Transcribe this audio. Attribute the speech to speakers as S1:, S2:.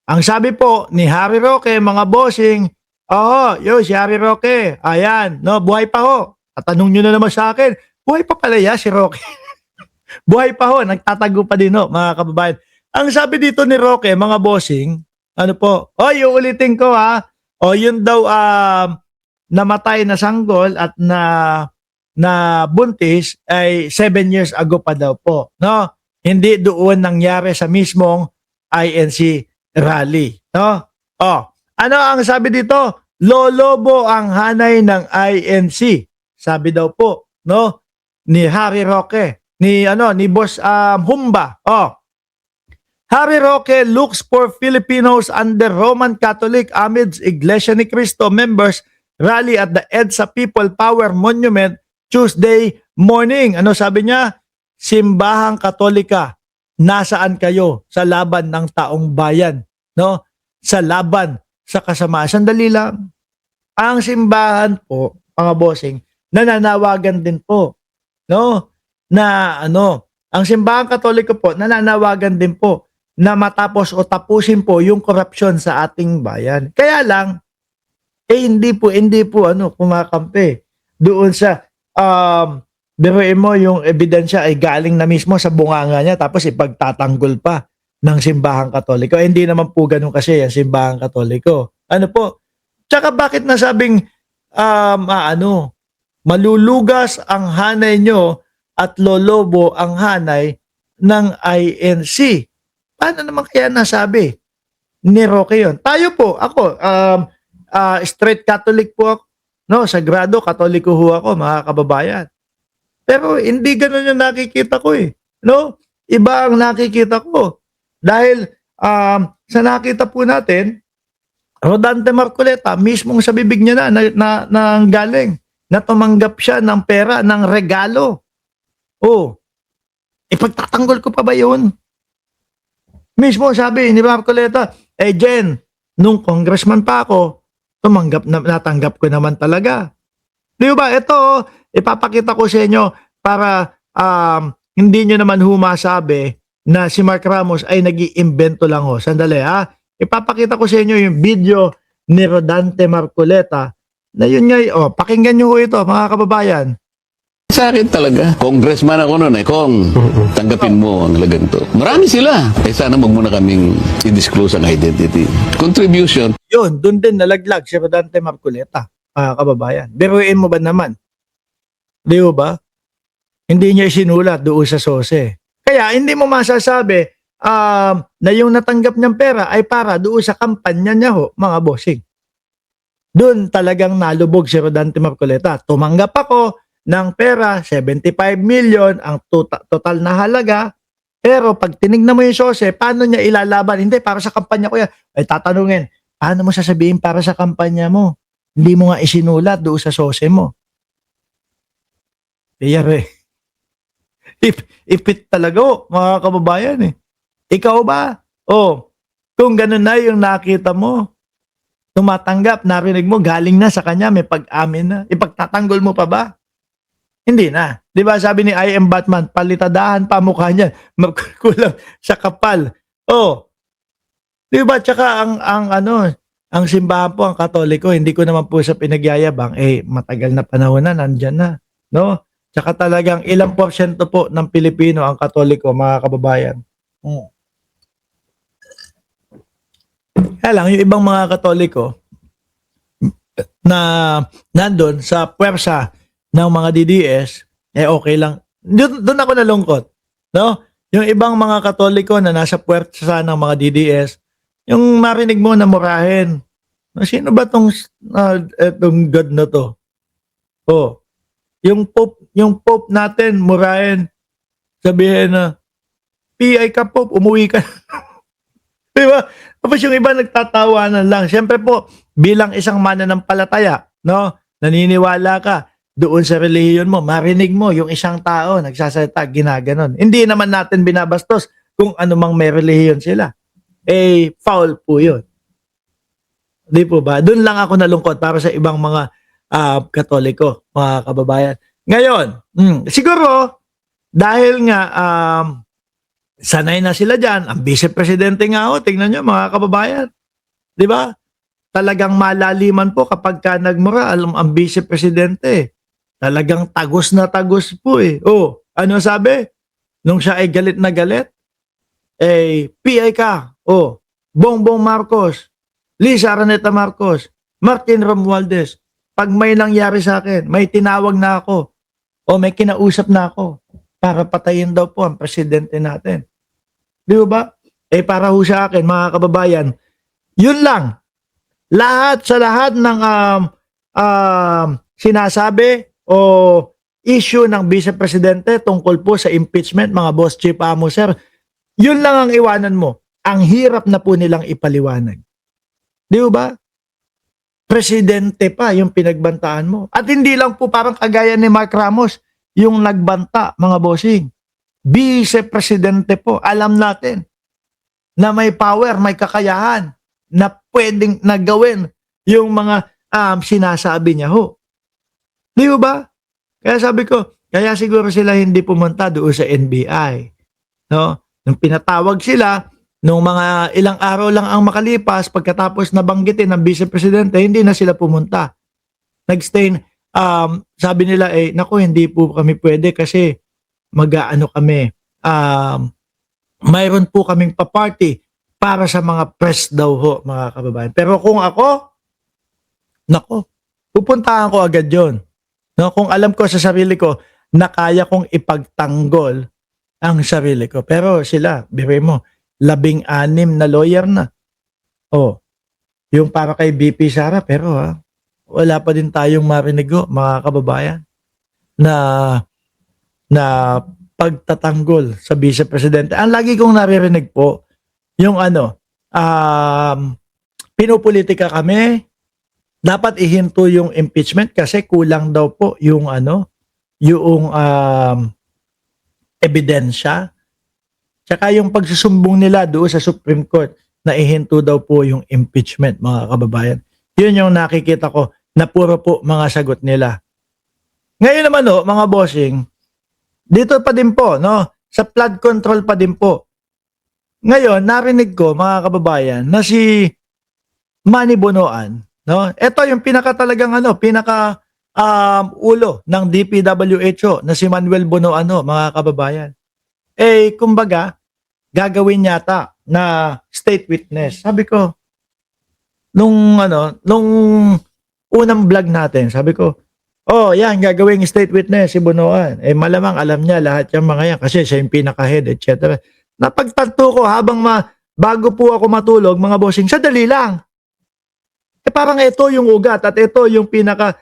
S1: Ang sabi po ni Harry Roque, mga bossing, si Harry Roque, ayan, no, buhay pa ho. Tatanong nyo na naman sa akin, buhay pa pala si Roque. Buhay pa ho, nagtatago pa din ho, mga kababayan. Ang sabi dito ni Roque, mga bossing, ano po, uulitin ko ha, yun daw namatay na sanggol at na buntis ay 7 years ago pa daw po, no? Hindi doon nangyari sa mismong INC rally, no? Ano ang sabi dito? Lolobo ang hanay ng INC. Sabi daw po, no? Ni Harry Roque, ni Boss Humba. Harry Roque looks for Filipinos under Roman Catholic amid Iglesia ni Cristo members rally at the EDSA People Power Monument Tuesday morning. Ano sabi niya? Simbahang Katolika, nasaan kayo sa laban ng taong bayan? No? Sa laban sa kasamaan. Sandali lang. Ang simbahan po, mga bossing, nananawagan din po. No? Ang simbahang Katoliko po, nananawagan din po na matapos o tapusin po yung korupsyon sa ating bayan. Kaya lang, hindi po kumakampi doon sa biruin mo yung ebidensya ay galing na mismo sa bunganga niya tapos ipagtatanggol pa ng simbahang Katoliko. Hindi naman po ganun kasi ang simbahang Katoliko. Ano po? Tsaka bakit nasabing malulugas ang hanay nyo at lolobo ang hanay ng INC? Paano naman kaya nasabi ni Roque yun? Tayo po, ako, straight Catholic po ako. No, sagrado, Katoliko ho ako, mga kababayan. Pero hindi ganun yung nakikita ko eh. No? Iba ang nakikita ko. Dahil sa nakita po natin, Rodante Marcoleta, mismong sa bibig niya na galing, na tumanggap siya ng pera, ng regalo. Ipagtatanggol ko pa ba yun? Mismo sabi ni Marcoleta, Jen, nung congressman pa ako, natanggap ko naman talaga. Di ba? Ito, ipapakita ko sa inyo para hindi nyo naman humasabi na si Mark Ramos ay nag-iimbento lang ho. Sandali ha. Ipapakita ko sa inyo yung video ni Rodante Marcoleta na yun nga, pakinggan nyo ho ito, mga kababayan.
S2: Sa akin talaga, congressman ako noon kung tanggapin mo ang laganto. Marami sila. Sana wag mo na kaming i-disclose ang identity. Contribution.
S1: Yun, dun din nalaglag si Rodante Marcoleta, mga kababayan. Biruin mo ba naman? Di ba? Hindi niya isinulat doon sa sose. Kaya hindi mo masasabi na yung natanggap niyang pera ay para doon sa kampanya niya ho, mga bossing. Doon talagang nalubog si Rodante Marcoleta. Tumanggap ako ng pera, 75 million ang total na halaga. Pero pag tinignan mo yung sose, paano niya ilalaban? Hindi, para sa kampanya ko yan. Ay tatanungin, paano mo sasabihin para sa kampanya mo? Hindi mo nga isinulat doon sa sose mo. Iyari. Ipit talaga mga kababayan eh. Ikaw ba? Kung ganun na yung nakita mo, tumatanggap, narinig mo, galing na sa kanya, may pag-amin na. Ipagtatanggol mo pa ba? Hindi na. Di ba sabi ni I Am Batman, palitadahan pa mukha niya, magkulang sa kapal. Di ba? Tsaka ang simbahan po, ang Katoliko, hindi ko naman po sa pinagyayabang, matagal na panahon na, nandyan na. No? Tsaka talagang ilang porsyento po ng Pilipino ang Katoliko, mga kababayan. Kaya lang, yung ibang mga Katoliko na nandun sa puwersa ng mga DDS, okay lang. Doon ako nalungkot. No? Yung ibang mga Katoliko na nasa puwersa ng mga DDS, yung marinig mo na murahin. Sino ba itong God na to? Yung Pope natin, murahin. Sabihin na, PI ka Pope, umuwi ka. Diba? Tapos yung iba nagtatawanan lang. Siyempre po, bilang isang mananampalataya, no? Naniniwala ka doon sa relihiyon mo, marinig mo yung isang tao nagsasalita, ginaganon. Hindi naman natin binabastos kung anumang may relihiyon sila. Foul po yun. Di po ba? Doon lang ako nalungkot para sa ibang mga Katoliko, mga kababayan. Ngayon, siguro, dahil nga sanay na sila dyan. Ang vice-presidente nga ho, tingnan nyo mga kababayan. Di ba? Talagang malaliman po kapag ka nagmura, alam ang vice-presidente. Talagang tagos na tagos po eh. Oh, ano sabi? Nung siya ay galit na galit, eh, PI ka. Oh, Bongbong Marcos, Lisa Araneta Marcos, Martin Romualdez. Pag may nangyari sa akin, may tinawag na ako o may kinausap na ako para patayin daw po ang presidente natin. Di ba? Eh para ho sa akin, mga kababayan, yun lang. Lahat sa lahat ng sinasabi o issue ng vice-presidente tungkol po sa impeachment, mga boss chief amo sir, yun lang ang iwanan mo. Ang hirap na po nilang ipaliwanag. Di ba? Presidente pa yung pinagbantaan mo. At hindi lang po parang kagaya ni Mark Ramos yung nagbanta, mga bossing. Vice-presidente po, alam natin na may power, may kakayahan na pwedeng nagawin yung mga sinasabi niya ho. Di ba? Kaya sabi ko, kaya siguro sila hindi pumunta doon sa NBI. No? Nung pinatawag sila, nung mga ilang araw lang ang makalipas, pagkatapos nabanggitin ng vice-presidente, hindi na sila pumunta. Nag-stay, sabi nila, naku, hindi po kami pwede kasi mag-aano kami, mayroon po kaming pa-party para sa mga press daw ho, mga kababayan. Pero kung ako, naku, pupuntahan ko agad yon. No, kung alam ko sa sarili ko na kaya kong ipagtanggol ang sarili ko. Pero sila, biro mo, 16 na lawyer na. Oh, yung para kay BP Sara, pero wala pa din tayong marinig ho, mga kababayan, na pagtatanggol sa vice-presidente. Ang lagi kong naririnig po, yung pinupolitika kami, dapat ihinto yung impeachment kasi kulang daw po yung yung ebidensya. Tsaka yung pagsusumbong nila doon sa Supreme Court na ihinto daw po yung impeachment, mga kababayan. Yun yung nakikita ko na puro po mga sagot nila. Ngayon naman mga bossing, dito pa din po, no? Sa flood control pa din po. Ngayon, narinig ko, mga kababayan, na si Manny Bonoan, no? Ito yung pinaka talagang ulo ng DPWHO na si Manuel Bonoan, mga kababayan. Kumbaga, gagawin yata na state witness. Sabi ko, nung unang vlog natin, sabi ko, yan, gagawin state witness si Bonoan. Malamang alam niya lahat yung mga yan kasi siya yung pinaka-head, etc. Napagtanto ko bago po ako matulog, mga bossing, sadali lang. Parang ito yung ugat at ito yung pinaka